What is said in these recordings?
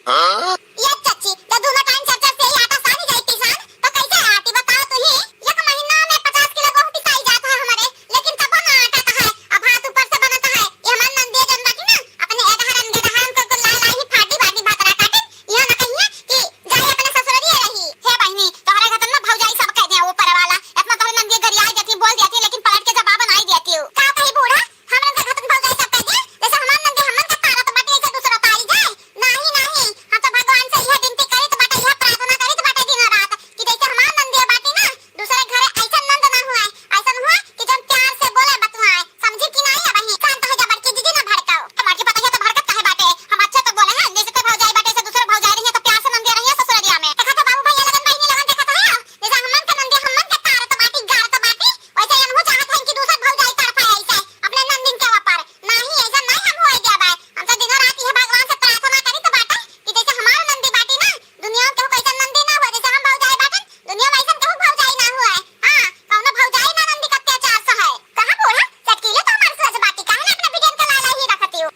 ये चाची जब दोनों टाइम चर्चा से ही आटा सानी जाई किसान तो कैसे आटी बताओ तू ही एक महीना में 50 किलो गेहूं पिसाई जाता है हमारे लेकिन तब ना आटा कहा है अब हाथ ऊपर से बनता है ये मन नंदिया जन बाकी ना अपने एदहरन को ला ला ही फाटी फाटी भातरा काटे यह ना कहिए कि जाई अपने ससुराली रही हे बहनी तोहरे घतन ना भौजाई सब कह दिया ऊपर वाला इतना तोहरे नंदिया घर आई जाती बोल देती लेकिन पलट के जवाब नहीं देती का कही बूढ़ा हमरा घतन भौजाई सब कह दिया जैसे हमार नंदिया हमन का तारा तो बाटे ऐसे दूसरा तारी जाए नहीं नहीं हम तो भगवान से यह विनती करी तो बाटे यह प्रार्थना करी तो बाटे दिन रात कि जैसे हमार नंदिया बाटी ना दूसरे घरे ऐसा नंद ना हुआ ऐसा हुआ कि जब प्यार से बोले बतवाए समझी कि नहीं अब ही कान तो जबर की दीदी ना भड़काओ हमारी पता है तो भड़कत काहे बाटे हम अच्छे तो बोले हैं जैसे तो भौजाई बाटे से दूसरे भौजाई रही है तो प्यार से नंदिया रही है ससुरालिया में देखा तो बाबू भैया लगन बहनी लगन देखा तो है जैसे हमन का नंदिया हमन का तारा तो बाटी गार तो बाटी वैसे हम चाहत हैं कि दूसरे भौजाई तड़पाए ऐसे अपने नंदिन के ऊपर नहीं ऐसा नहीं हम होए दिया बाय हम तो दिनों रात ये भगवान से प्रार्थना करी तो बाटा कि जैसे हमार नंदी बाटी ना दुनिया के कैसा नंदी ना हुआ जैसे हम भौजाई बाटन दुनिया में ऐसा कहू भौजाई ना हुआ हां कौनो भौजाई ना नंदी का अत्याचार सहे कहां बोला चटकीले तो हमारे से बाटी काहे ना अपने बिटियन का लाला ही रखती हो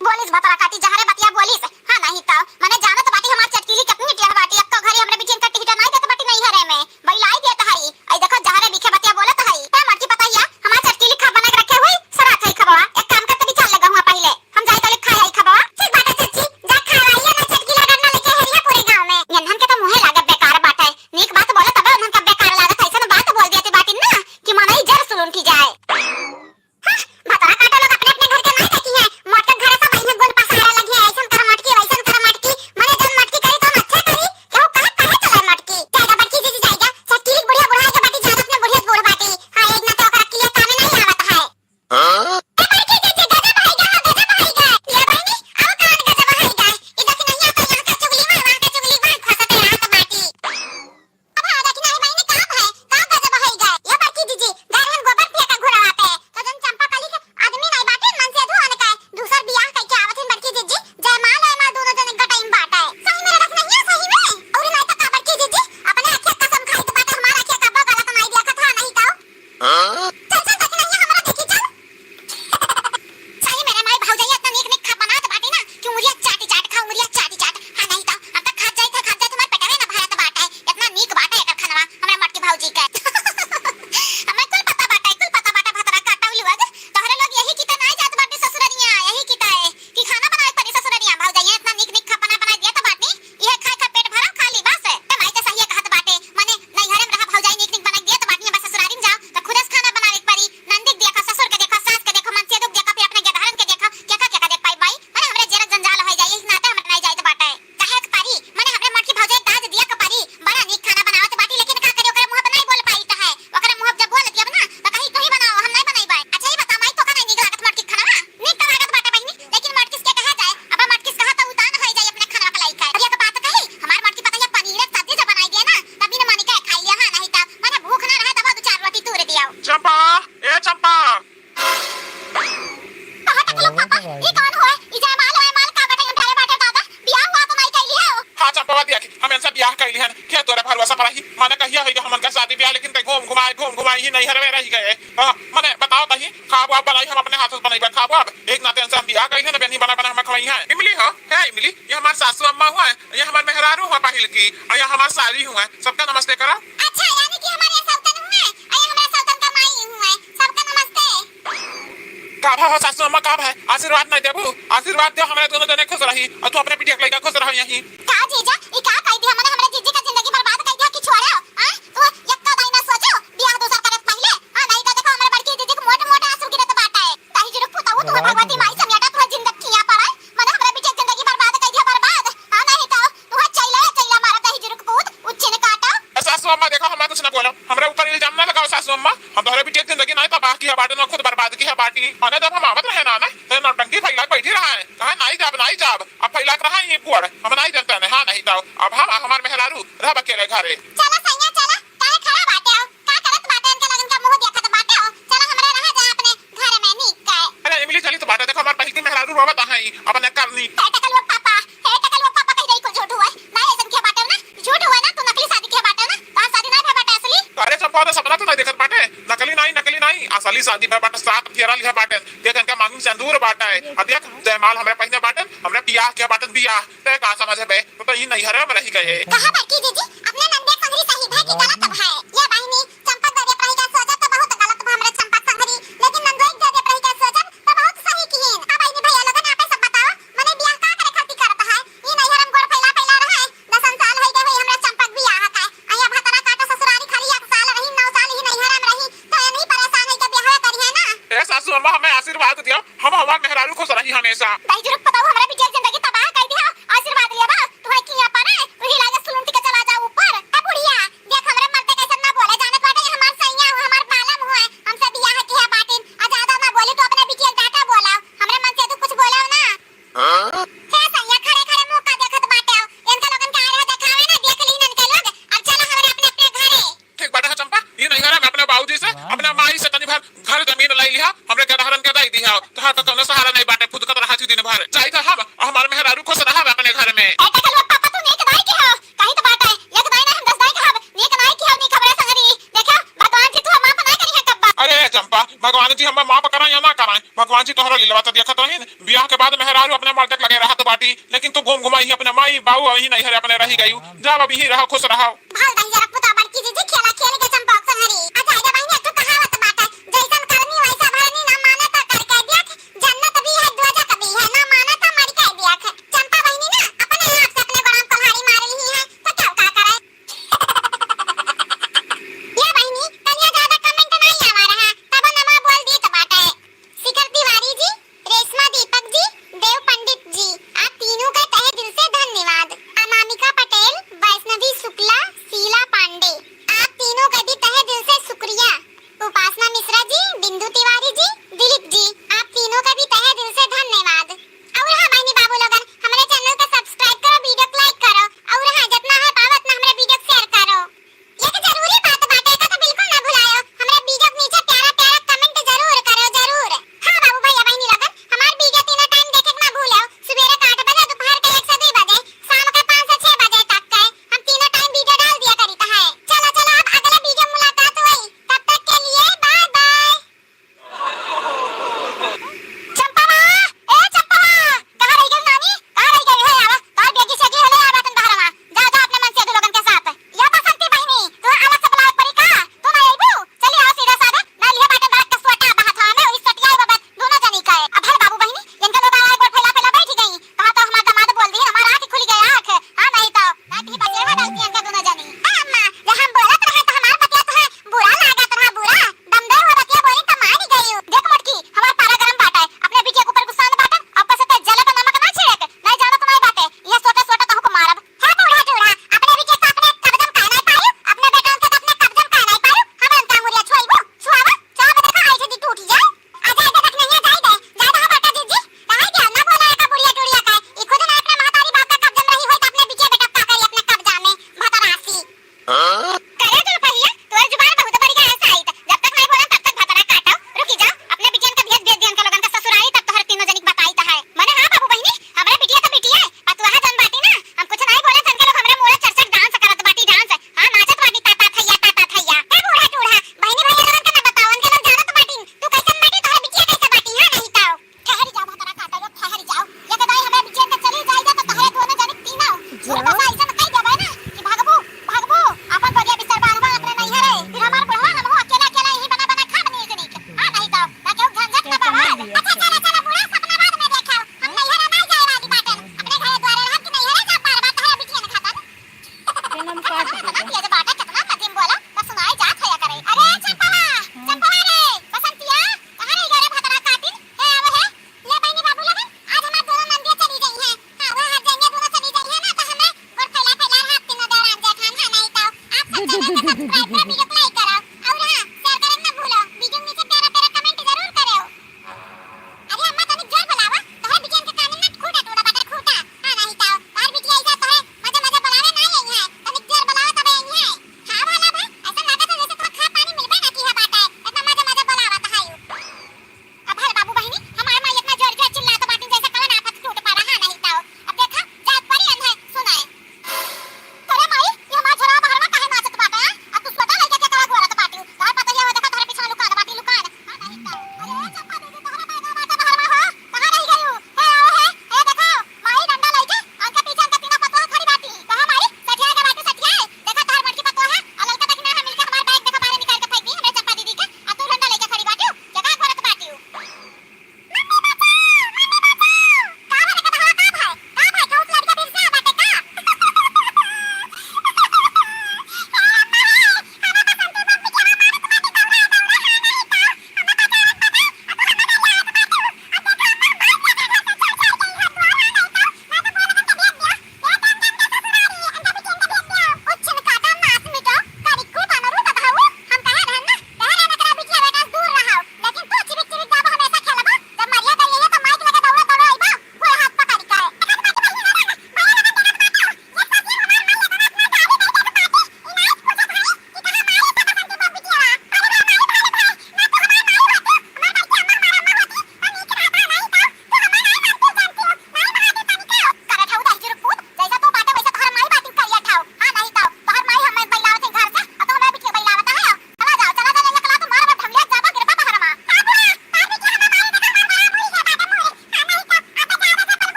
बोलिस भतरा काटी जहरे बतिया बोलिस हां नहीं तो माने जानो तो बाटी हमार चटकीली कितनी टिया बाटी अक्का घरे हमरे बिटियन का टिकट नहीं देत बाटी नहीं हरे में बैलाई देत हई आई देखो जहरे बिखे बतिया बोलत हई ए मर्जी बताइया हमार चटकीली खा बना के रखे हुई सरा खाई खबवा एक काम करते भी चल लगा हुआ पहले हम जाई तो खाई आई खबवा ठीक बात है चाची जा खावाइया ना चटकीला डरना लेके हरिया पूरे गांव में नन्हन के तो मुंह लागत बेकार बात है नीक बात बोले तब उन्हन का बेकार लागत ऐसा बात बोल दिया बाटी ना कि माने जर सुलून की जाए भतरा काटा लोग अपने अपने घर के नहीं देखी है मोटक घर सब अइहे गुण पसारा लगी है ऐसन कर मटकी वैसन कर मटकी माने जन मटकी करी तो अच्छे करी केहू कहा काहे चले मटकी जाएगा बटकी जी जाएगा चटकीली बुढ़िया बुढ़ाई के बाटी जादत में बुढ़िया बूढ़ बाटी हां एक ना तो ओकरा के लिए कामे नहीं आवत है ए बटकी जी गजब भाईगा ये बहनी आओ कान गजब भाईगा ई देख नहीं आता यहाँ का चुगली मार वहां का चुगली मार फसते रहा तो बाटी अब आ देखी नहीं बहनी काम है का गजब भाईगा ये बटकी जी घर हम गोबर फेंका घुरावा पे तो जन चंपा कली के आदमी नहीं बाटे मन से धुआने का दूसर बियाह कह के आवत है बटकी जी जयमाल है मां दोनों जन एक टाइम बाटा है सही में रख नहीं है सही में और नहीं तो का बटकी जी अपने आंखें कसम खाई तो बाटे हमारा आंखें का गलत नहीं दिया कथा नहीं तो चल चल देख नहीं हमरा देखी चल सही मेरे माई भौजाई इतना नीक नीक खा बनात बाटे ना कि मुरिया चाट खाओ मुरिया चाट हां नहीं तो अब तक खा जाए तुम्हारे पेट में ना भरत बाटा है इतना नीक बाटा है एकर खानवा हमरा मटकी भौजी का हमें कुल पता बाटा भतरा काटा हुई लग तोहरे लोग यही की त नहीं जात बाटे ससुरनिया यही की त है कि खाना बनाए पड़ी ससुरनिया भौजाई इतना नीक नीक खा बना दिया तो बाटनी ये खा खा पेट भरा खाली बस ते माई के सही कहत बाटे माने नहीं हरे में रहा भौजाई नीक नीक बना दिया तो बाटनी बस ससुरारी में जाओ तो खुद से खाना बनावे पड़ी नंदिक देखा ससुर के देखा सास के देखा मन से दुख देखा फिर अपने गेधारन के देखा क्या देख पाई भाई माने हमरे जरा जंजाल हो जाई इस नाते हम नहीं जाई तो बाटे काहे के पारी माने हमरे मटकी भौजाई दाज दिया के पारी बड़ा नीक खाना बनावत बाटी लेकिन का करे ओकरे मुंह पे नहीं बोल पाई त है ओकरे मुंह पे जब बोल दिया ना तो कहीं कहीं बनाओ हम नहीं बनाई बाई अच्छा ये बता माई तो का नहीं नीक लागत मटकी खाना नीक तो लागत बाटे बहनी लेकिन मटकी के कहा जाए अब मटकी कहा तो उतान हो जाए अपने खाना पलाई का अब ये बात कही हमार मटकी पता है पनीर सब्जी से बनाई दिया ना तभी न मानी का खाई लिया हां नहीं तो माने भूख ना रहा तब दो चार रोटी तूरे दिया चंपा ए चंपा कहां तक लोग पापा ये कौन हुआ ई जयमाल है माल का बेटे उठाए बाटे दादा बियाह हुआ तो नहीं कैली है हां चंपा दिया हम इनसे ब्याह कैली हन क्या तोरे भरवसा पड़ही माने कहिया है हमन का शादी ब्याह लेकिन घूम घुमाई ही नहीं हरवे रह गए हां माने बताओ तही खाब आप बनाई हम अपने हाथ से बनाई खाब आप एक नाते से हम ब्याह कैली ना बेनी बना हम खवाई है इमली हो है इमली ये हमार सासू अम्मा हुआ है ये हमार मेहरारू हुआ पहिल की और ये हमार साली हुआ सबका नमस्ते करो अच्छा यानी कि हमारे सौतन हुए और ये हमारे सौतन का माई हुए सबका नमस्ते का हो सासू अम्मा का है आशीर्वाद नहीं देबू आशीर्वाद दे हमारे दोनों जने खुश रही और तू अपने बिटिया के लेकर खुश रह यहीं का जीजा ई का कह दिया हमने हमरे जीजी का जिंदगी बर्बाद कर दिया कि छोड़ो हां तू यक्का दाई ना सोचो बियाह दूसरा करत पहले हां नहीं तो देखो हमारे बड़की जीजी के मोटे आंसू गिरत बाटा है ताही जरूर पुताऊ तू भगवती माई समेटा तू जिंदगी खिया पड़ा माने हमरे बिटिया जिंदगी बर्बाद कर दिया बर्बाद हां नहीं तो तू चैला मारा ताही जरूर पूत उच्चे ने काटा सासू अम्मा देखो हमें कुछ ना बोलो हमारे ऊपर इल्जाम ना लगाओ सासू अम्मा हम तोहरे बिटिया की जिंदगी नहीं तबाह की है बाटे ना खुद बर्बाद की है बाटी माने जब हम आवत रहे ना तो नौटंकी फैला बैठी रहा है कहा नहीं जाब अब फैला रहा है ये पुअर हम नहीं जानते हैं हां नहीं तो अब हम हमार मेहरारू रह अकेले घरे चला सैया चला काहे खड़ा बाटे हो का करत बाटे इनके लगन का मुंह देखत बाटे हो चला हमरे रहा जा अपने घर में नीक का अरे इमली चली तो बाटे देखो हमार पहिल की मेहरारू रोवत है अपने करनी टकल वो पापा कहीं नहीं को झूठ हुआ नहीं ऐसा के बाटे ना झूठ हुआ ना तू नकली शादी के बाटे ना तो शादी नहीं है बाटे असली अरे सब चंपा तो सपना तो नहीं देखत बाटे, नकली नहीं असली शादी भर बाटे, साथ फेरा लिया बाटे, देख इनका मांग सिंदूर बाटा है, देख जयमाल हमरे पहिने बाटे, हमरे बियाह के बाटे बियाह, ते का समझ बे तो ये नहीं हरे में रही गए। कहां बड़की जीजी अपने नंदे संगरी सही है कि गलत अब है ये बहनी चंपा दे रही का सोचा तो बहुत गलत बा हमरे चंपा संगरी, लेकिन नंदो एक दे रही का सोचा तो बहुत सही कीन। अब बहनी भैया लोगन आपे सब बताओ मने बियाह का करे खातिर करत है, ई नहीं हरम गोड़ फैला रहा है, 10 साल हो गए हमरा चंपा बियाह का, अया भतरा काटा ससुरारी खाली 1 साल रही 9 साल ही नहीं हरम रही तो ये नहीं परेशान है के बियाह करी है ना। ए सासू अम्मा हमें आशीर्वाद दियो, हम हमार मेहरारू खुश रही हमेशा। भाई जरूर बताओ हमरा बिटिया जिंदगी तबाह कर दिया, आशीर्वाद लिया बा तुम्हें किया पाना तू ही लागे सुलंती के चला जा ऊपर। ए बुढ़िया देख हमरे मर्दे कैसे ना बोले जाने बाटे हमार सैया हो हमार बालम हुए हमसे बियाह किया बाटिन आ ज्यादा ना बोली तो अपने बिटिया डाटा बोला हमरे मन से तू कुछ बोला ना। हां हे सैया खड़े खड़े मुंह का देखत बाटे इनका लोगन का रहे देखावे ना देख ली इनके लोग अब चलो हमरे अपने अपने घरे। ठीक बाटे चंपा ये नहीं हरे मैं अपने बाबूजी से अपने माई से तनी भर घर जमीन ले लिया, हमरे के रहरन के दई दिया तो हाथ तो सहारा नहीं बाटे, खुद का रहा दिन भर चाहिए था हम हमार मेहरारू खुश रहा अपने घर में। ऐसा चलो पापा तू नेक दाई के हो कहीं तो बात है एक दाई ना हम 10 दाई का हम नेक दाई की हो नहीं खबरे संगरी देखो भगवान जी तू मां पना करी है कब्बा। अरे चंपा भगवान जी हम मां कराए या ना कराए, भगवान जी तोहरा लीला तो देखत रही बियाह के बाद मेहरारू अपने मर्द लगे रहा तो बाटी, लेकिन तू घूम घुमाई अपने माई बाऊ वही नहीं हरे अपने रही गई जा अभी ही रहा खुश रहा। भाल दही जरा पुता बड़की जीजी खेला खेल के चंपा संगरी अच्छा आजा बहनी तू कहावत बात है जैसन करनी वैसा भरनी ना माने तो कर कह दिया जन्नत भी है ध्वजा कभी है ना माने तो मर कह दिया चंपा बहनी ना अपने हाथ से अपने गोड़ाम कुल्हाड़ी मार ली है तो क्या करे। ये बहनी कन्या ज्यादा कमेंट नहीं आवा रहा तब नमा बोल दी तो बात है। शिखर तिवारी जी, रेशमा दीपक जी, देव पंडित जी आप तीनों का तहे दिल से धन्यवाद। अनामिका पटेल, वैष्णवी शुक्ला, शीला पांडे आप तीनों का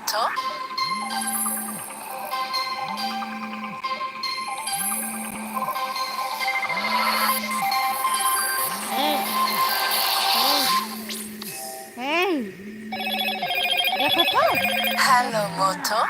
মথো। দেখো তো হ্যালো মথো।